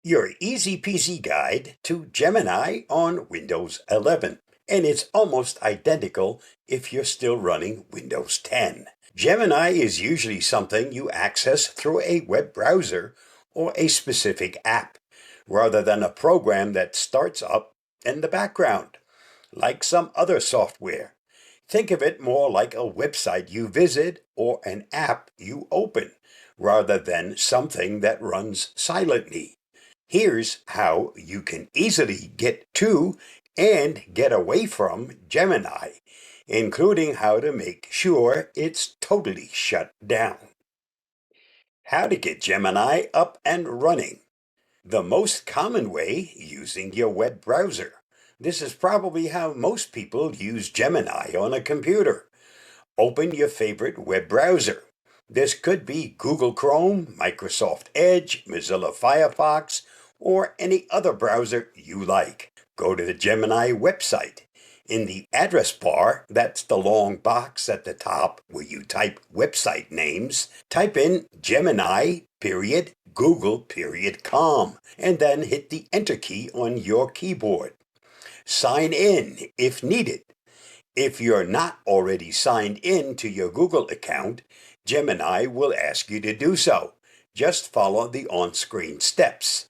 Your easy-peasy guide to Gemini on Windows 11, and it's almost identical if you're still running Windows 10. Gemini is usually something you access through a web browser or a specific app, rather than a program that starts up in the background, like some other software. Think of it more like a website you visit or an app you open, rather than something that runs silently. Here's how you can easily get to and get away from Gemini, including how to make sure it's totally shut down. How to get Gemini up and running. The most common way, using your web browser. This is probably how most people use Gemini on a computer. Open your favorite web browser. This could be Google Chrome, Microsoft Edge, Mozilla Firefox, or any other browser you like. Go to the Gemini website. In the address bar, that's the long box at the top where you type website names, type in Gemini.google.com and then hit the Enter key on your keyboard. Sign in if needed. If you're not already signed in to your Google account, Gemini will ask you to do so. Just follow the on-screen steps.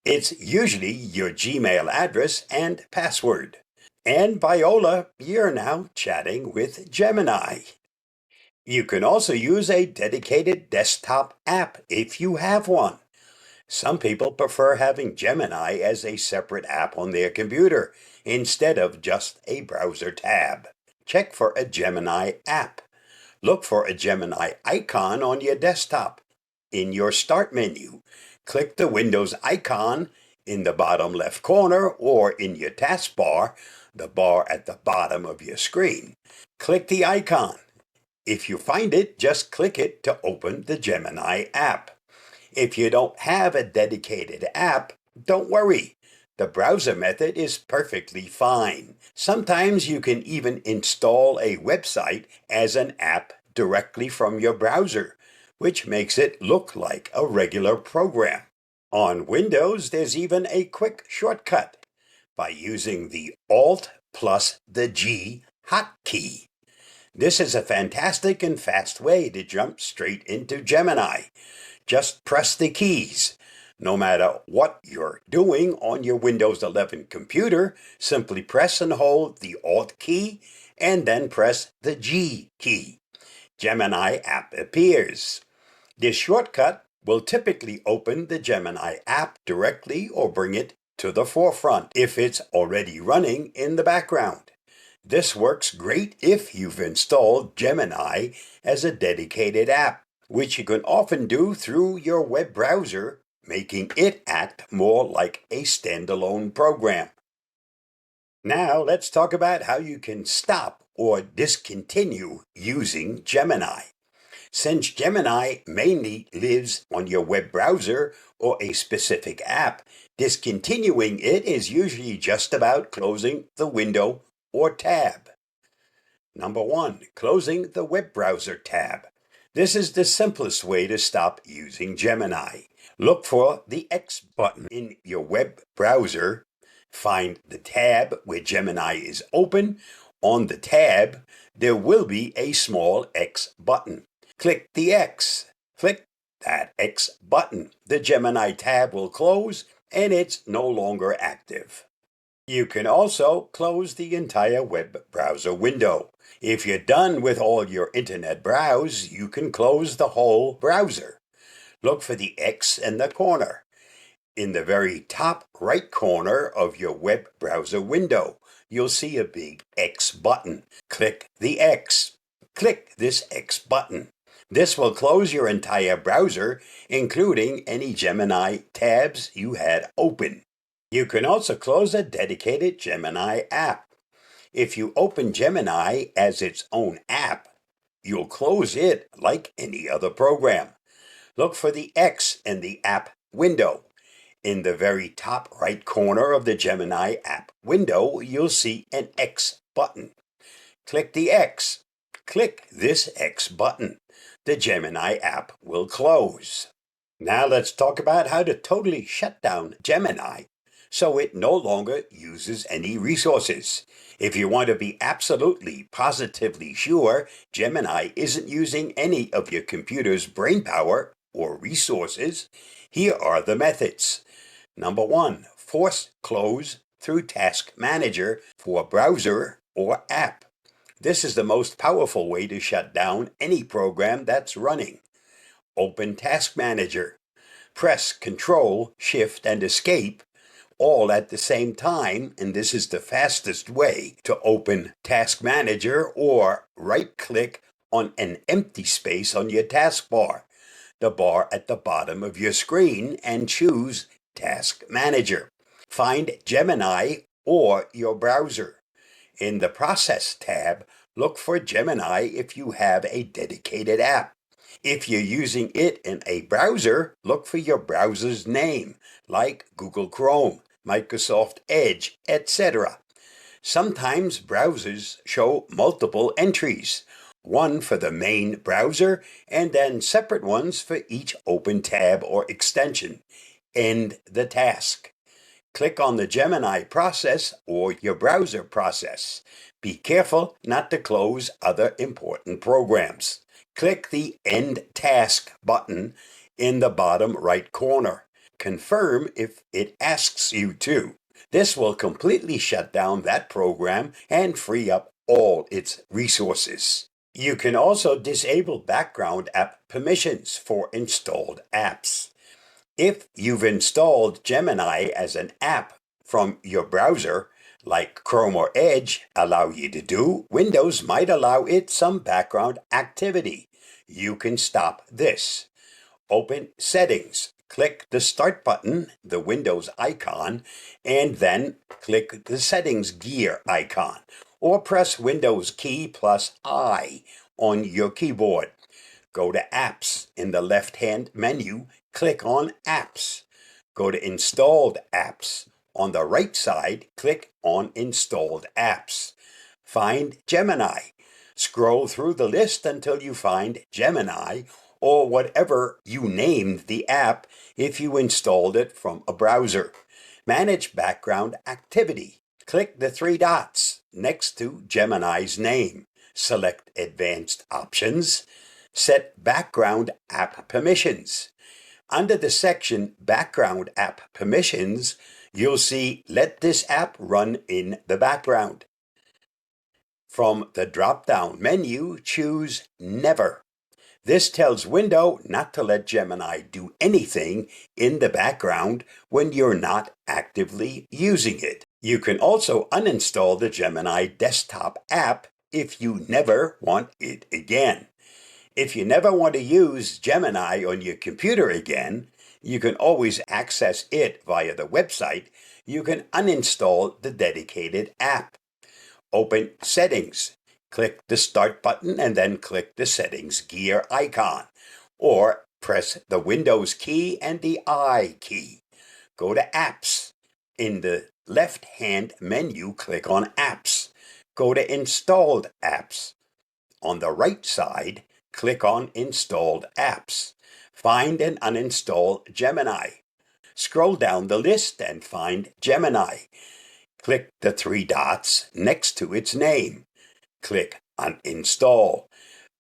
It's usually your Gmail address and password. And Viola, you're now chatting with Gemini. You can also use a dedicated desktop app if you have one. Some people prefer having Gemini as a separate app on their computer instead of just a browser tab. Check for a Gemini app. Look for a Gemini icon on your desktop. In your Start menu, click the Windows icon in the bottom left corner or in your taskbar, the bar at the bottom of your screen. Click the icon. If you find it, just click it to open the Gemini app. If you don't have a dedicated app, don't worry. The browser method is perfectly fine. Sometimes you can even install a website as an app directly from your browser, which makes it look like a regular program. On Windows, there's even a quick shortcut by using the Alt plus the G hotkey. This is a fantastic and fast way to jump straight into Gemini. Just press the keys. No matter what you're doing on your Windows 11 computer, simply press and hold the Alt key and then press the G key. Gemini app appears. This shortcut will typically open the Gemini app directly or bring it to the forefront if it's already running in the background. This works great if you've installed Gemini as a dedicated app, which you can often do through your web browser, making it act more like a standalone program. Now let's talk about how you can stop or discontinue using Gemini. Since Gemini mainly lives on your web browser or a specific app, discontinuing it is usually just about closing the window or tab. Number 1, closing the web browser tab. This is the simplest way to stop using Gemini. Look for the X button in your web browser. Find the tab where Gemini is open. On the tab, there will be a small X button. Click the X. Click that X button. The Gemini tab will close and it's no longer active. You can also close the entire web browser window. If you're done with all your internet browse, you can close the whole browser. Look for the X in the corner. In the very top right corner of your web browser window, you'll see a big X button. Click the X. Click this X button. This will close your entire browser, including any Gemini tabs you had open. You can also close a dedicated Gemini app. If you open Gemini as its own app, you'll close it like any other program. Look for the X in the app window. In the very top right corner of the Gemini app window, you'll see an X button. Click the X. Click this X button. The Gemini app will close. Now let's talk about how to totally shut down Gemini so it no longer uses any resources. If you want to be absolutely positively sure Gemini isn't using any of your computer's brain power or resources, here are the methods. Number 1, force close through Task Manager for a browser or app. This is the most powerful way to shut down any program that's running. Open Task Manager. Press Control, Shift, and Escape all at the same time, and this is the fastest way to open Task Manager, or right-click on an empty space on your taskbar, the bar at the bottom of your screen, and choose Task Manager. Find Gemini or your browser. In the Process tab, look for Gemini if you have a dedicated app. If you're using it in a browser, look for your browser's name, like Google Chrome, Microsoft Edge, etc. Sometimes browsers show multiple entries, one for the main browser and then separate ones for each open tab or extension. End the task. Click on the Gemini process or your browser process. Be careful not to close other important programs. Click the End Task button in the bottom right corner. Confirm if it asks you to. This will completely shut down that program and free up all its resources. You can also disable background app permissions for installed apps. If you've installed Gemini as an app from your browser, like Chrome or Edge allow you to do, Windows might allow it some background activity. You can stop this. Open Settings. Click the Start button, the Windows icon, and then click the Settings gear icon, or press Windows key plus I on your keyboard. Go to Apps in the left-hand menu, click on Apps. Go to Installed Apps. On the right side, click on Installed Apps. Find Gemini. Scroll through the list until you find Gemini or whatever you named the app if you installed it from a browser. Manage background activity. Click the 3 dots next to Gemini's name. Select Advanced Options. Set Background App Permissions. Under the section Background App Permissions, you'll see Let this app run in the background. From the drop-down menu, choose Never. This tells Windows not to let Gemini do anything in the background when you're not actively using it. You can also uninstall the Gemini desktop app if you never want it again. If you never want to use Gemini on your computer again, you can always access it via the website. You can uninstall the dedicated app. Open Settings. Click the Start button and then click the Settings gear icon, or press the Windows key and the I key. Go to Apps. In the left-hand menu, click on Apps. Go to Installed Apps. On the right side, click on Installed Apps. Find and uninstall Gemini. Scroll down the list and find Gemini. Click the 3 dots next to its name. Click Uninstall.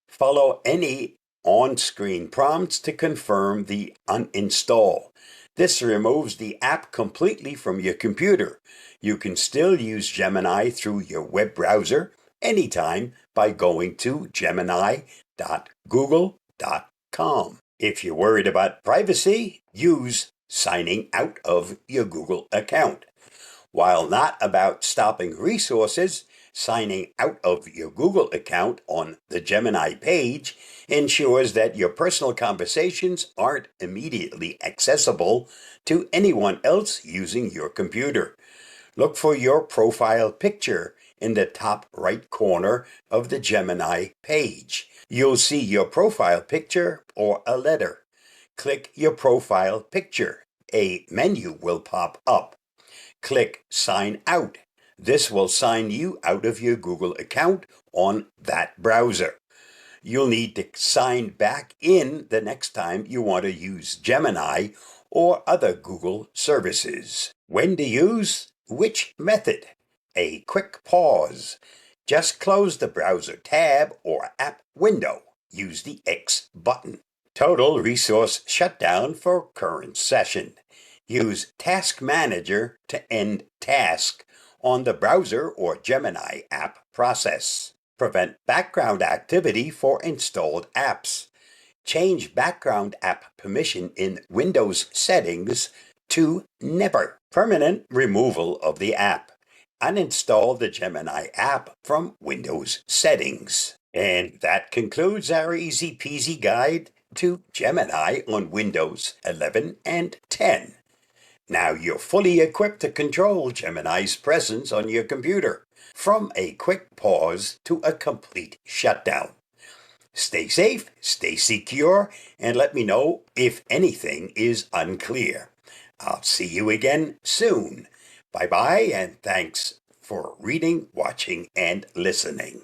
Follow any on-screen prompts to confirm the uninstall. This removes the app completely from your computer. You can still use Gemini through your web browser anytime by going to gemini.google.com. If you're worried about privacy, use signing out of your Google account. While not about stopping resources, signing out of your Google account on the Gemini page ensures that your personal conversations aren't immediately accessible to anyone else using your computer. Look for your profile picture in the top right corner of the Gemini page. You'll see your profile picture or a letter. Click your profile picture. A menu will pop up. Click Sign Out. This will sign you out of your Google account on that browser. You'll need to sign back in the next time you want to use Gemini or other Google services. When to use which method? A quick pause. Just close the browser tab or app window. Use the X button. Total resource shutdown for current session. Use Task Manager to end task on the browser or Gemini app process. Prevent background activity for installed apps. Change background app permission in Windows settings to never. Permanent removal of the app. Uninstall the Gemini app from Windows settings. And that concludes our easy-peasy guide to Gemini on Windows 11 and 10. Now you're fully equipped to control Gemini's presence on your computer, from a quick pause to a complete shutdown. Stay safe, stay secure, and let me know if anything is unclear. I'll see you again soon. Bye-bye, and thanks for reading, watching, and listening.